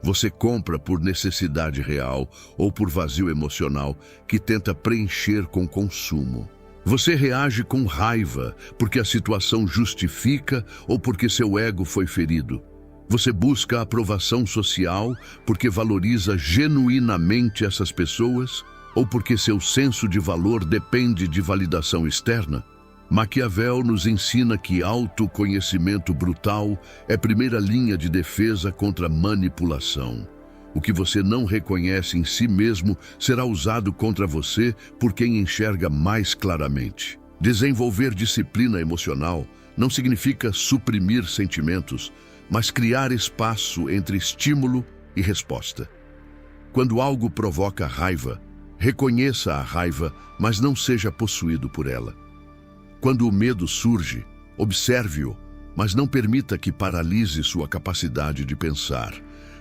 Você compra por necessidade real ou por vazio emocional que tenta preencher com consumo. Você reage com raiva porque a situação justifica ou porque seu ego foi ferido. Você busca a aprovação social porque valoriza genuinamente essas pessoas ou porque seu senso de valor depende de validação externa. Maquiavel nos ensina que autoconhecimento brutal é primeira linha de defesa contra manipulação. O que você não reconhece em si mesmo será usado contra você por quem enxerga mais claramente. Desenvolver disciplina emocional não significa suprimir sentimentos, mas criar espaço entre estímulo e resposta. Quando algo provoca raiva, reconheça a raiva, mas não seja possuído por ela. Quando o medo surge, observe-o, mas não permita que paralise sua capacidade de pensar.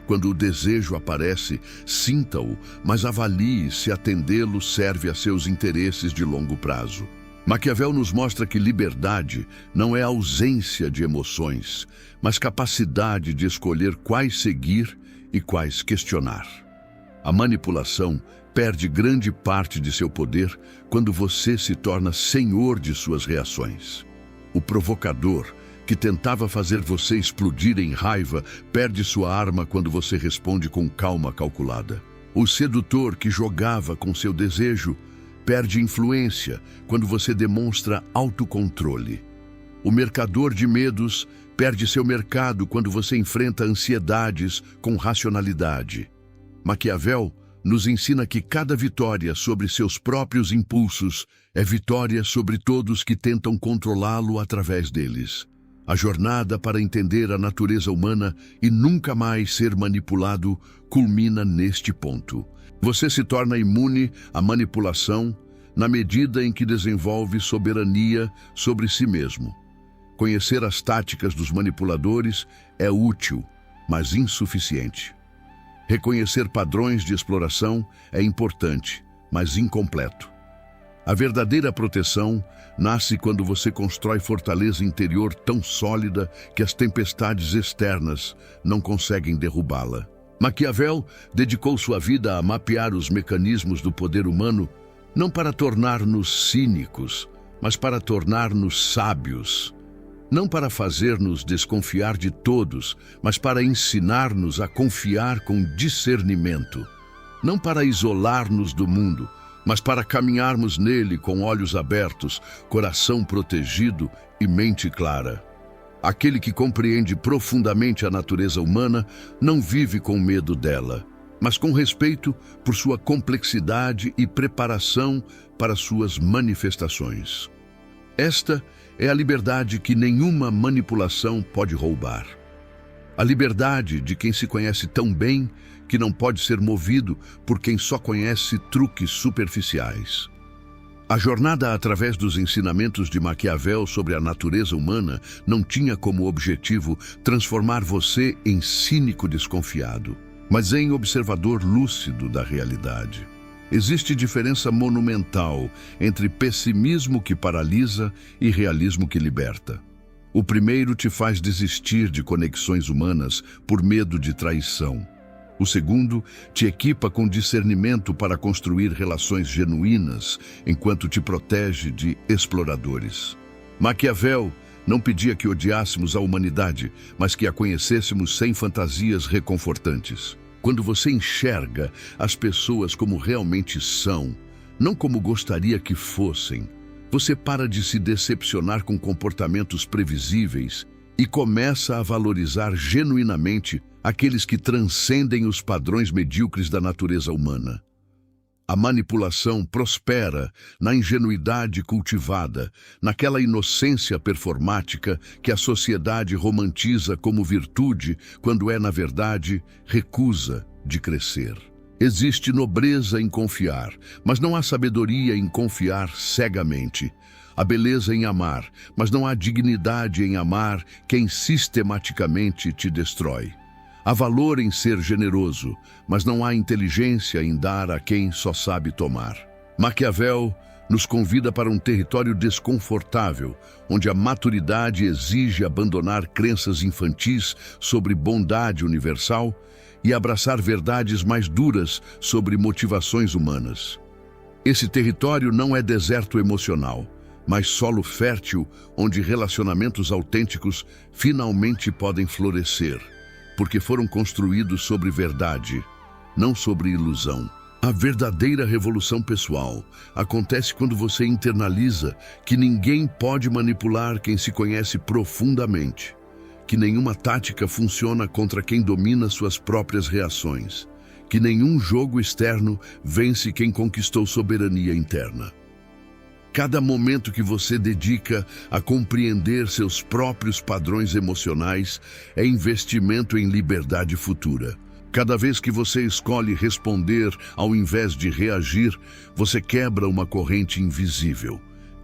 Quando o desejo aparece, sinta-o, mas avalie se atendê-lo serve a seus interesses de longo prazo. Maquiavel nos mostra que liberdade não é ausência de emoções, mas capacidade de escolher quais seguir e quais questionar. A manipulação perde grande parte de seu poder quando você se torna senhor de suas reações. O provocador, que tentava fazer você explodir em raiva, perde sua arma quando você responde com calma calculada. O sedutor, que jogava com seu desejo, perde influência quando você demonstra autocontrole. O mercador de medos perde seu mercado quando você enfrenta ansiedades com racionalidade. Maquiavel nos ensina que cada vitória sobre seus próprios impulsos é vitória sobre todos que tentam controlá-lo através deles. A jornada para entender a natureza humana e nunca mais ser manipulado culmina neste ponto. Você se torna imune à manipulação na medida em que desenvolve soberania sobre si mesmo. Conhecer as táticas dos manipuladores é útil, mas insuficiente. Reconhecer padrões de exploração é importante, mas incompleto. A verdadeira proteção nasce quando você constrói fortaleza interior tão sólida que as tempestades externas não conseguem derrubá-la. Maquiavel dedicou sua vida a mapear os mecanismos do poder humano, não para tornar-nos cínicos, mas para tornar-nos sábios. Não para fazer-nos desconfiar de todos, mas para ensinar-nos a confiar com discernimento. Não para isolar-nos do mundo, mas para caminharmos nele com olhos abertos, coração protegido e mente clara. Aquele que compreende profundamente a natureza humana não vive com medo dela, mas com respeito por sua complexidade e preparação para suas manifestações. Esta é a liberdade que nenhuma manipulação pode roubar. A liberdade de quem se conhece tão bem que não pode ser movido por quem só conhece truques superficiais. A jornada através dos ensinamentos de Maquiavel sobre a natureza humana não tinha como objetivo transformar você em cínico desconfiado, mas em observador lúcido da realidade. Existe diferença monumental entre pessimismo que paralisa e realismo que liberta. O primeiro te faz desistir de conexões humanas por medo de traição. O segundo te equipa com discernimento para construir relações genuínas, enquanto te protege de exploradores. Maquiavel não pedia que odiássemos a humanidade, mas que a conhecêssemos sem fantasias reconfortantes. Quando você enxerga as pessoas como realmente são, não como gostaria que fossem, você para de se decepcionar com comportamentos previsíveis e começa a valorizar genuinamente aqueles que transcendem os padrões medíocres da natureza humana. A manipulação prospera na ingenuidade cultivada, naquela inocência performática que a sociedade romantiza como virtude, quando é, na verdade, recusa de crescer. Existe nobreza em confiar, mas não há sabedoria em confiar cegamente. Há beleza em amar, mas não há dignidade em amar quem sistematicamente te destrói. Há valor em ser generoso, mas não há inteligência em dar a quem só sabe tomar. Maquiavel nos convida para um território desconfortável, onde a maturidade exige abandonar crenças infantis sobre bondade universal e abraçar verdades mais duras sobre motivações humanas. Esse território não é deserto emocional, mas solo fértil onde relacionamentos autênticos finalmente podem florescer, porque foram construídos sobre verdade, não sobre ilusão. A verdadeira revolução pessoal acontece quando você internaliza que ninguém pode manipular quem se conhece profundamente, que nenhuma tática funciona contra quem domina suas próprias reações, que nenhum jogo externo vence quem conquistou soberania interna. Cada momento que você dedica a compreender seus próprios padrões emocionais é investimento em liberdade futura. Cada vez que você escolhe responder ao invés de reagir, você quebra uma corrente invisível.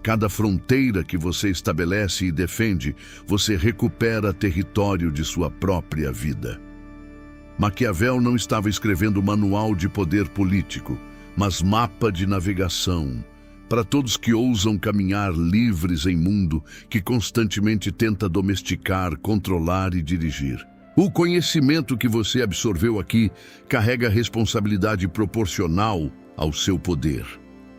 Cada fronteira que você estabelece e defende, você recupera território de sua própria vida. Maquiavel não estava escrevendo manual de poder político, mas mapa de navegação, para todos que ousam caminhar livres em mundo que constantemente tenta domesticar, controlar e dirigir. O conhecimento que você absorveu aqui carrega responsabilidade proporcional ao seu poder.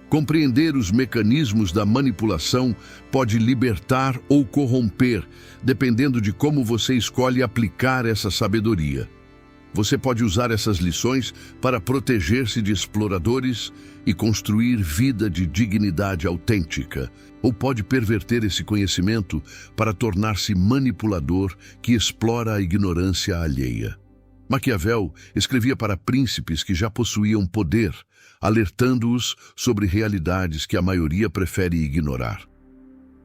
Compreender os mecanismos da manipulação pode libertar ou corromper, dependendo de como você escolhe aplicar essa sabedoria. Você pode usar essas lições para proteger-se de exploradores e construir vida de dignidade autêntica, ou pode perverter esse conhecimento para tornar-se manipulador que explora a ignorância alheia. Maquiavel escrevia para príncipes que já possuíam poder, alertando-os sobre realidades que a maioria prefere ignorar.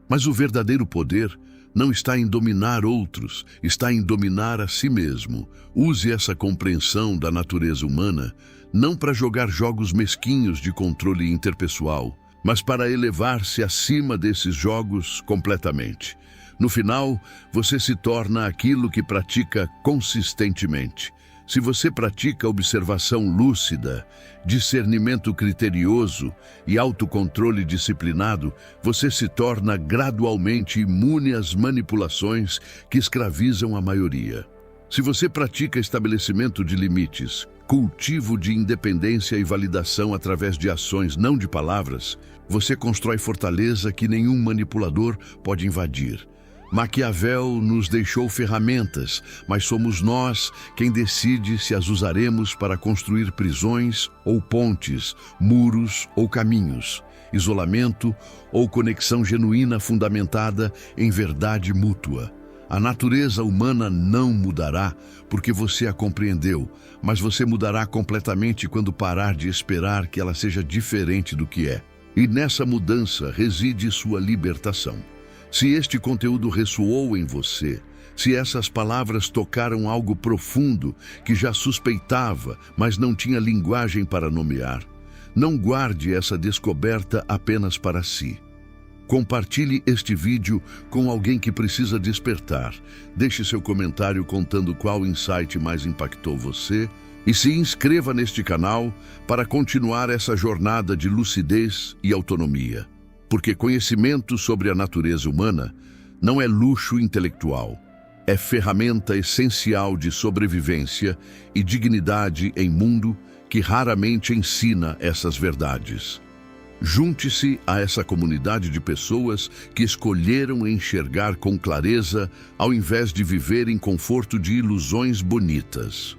Mas o verdadeiro poder não está em dominar outros, está em dominar a si mesmo. Use essa compreensão da natureza humana não para jogar jogos mesquinhos de controle interpessoal, mas para elevar-se acima desses jogos completamente. No final, você se torna aquilo que pratica consistentemente. Se você pratica observação lúcida, discernimento criterioso e autocontrole disciplinado, você se torna gradualmente imune às manipulações que escravizam a maioria. Se você pratica estabelecimento de limites, cultivo de independência e validação através de ações, não de palavras, você constrói fortaleza que nenhum manipulador pode invadir. Maquiavel nos deixou ferramentas, mas somos nós quem decide se as usaremos para construir prisões ou pontes, muros ou caminhos, isolamento ou conexão genuína fundamentada em verdade mútua. A natureza humana não mudará porque você a compreendeu, mas você mudará completamente quando parar de esperar que ela seja diferente do que é. E nessa mudança reside sua libertação. Se este conteúdo ressoou em você, se essas palavras tocaram algo profundo que já suspeitava, mas não tinha linguagem para nomear, não guarde essa descoberta apenas para si. Compartilhe este vídeo com alguém que precisa despertar. Deixe seu comentário contando qual insight mais impactou você e se inscreva neste canal para continuar essa jornada de lucidez e autonomia. Porque conhecimento sobre a natureza humana não é luxo intelectual. É ferramenta essencial de sobrevivência e dignidade em mundo que raramente ensina essas verdades. Junte-se a essa comunidade de pessoas que escolheram enxergar com clareza ao invés de viver em conforto de ilusões bonitas.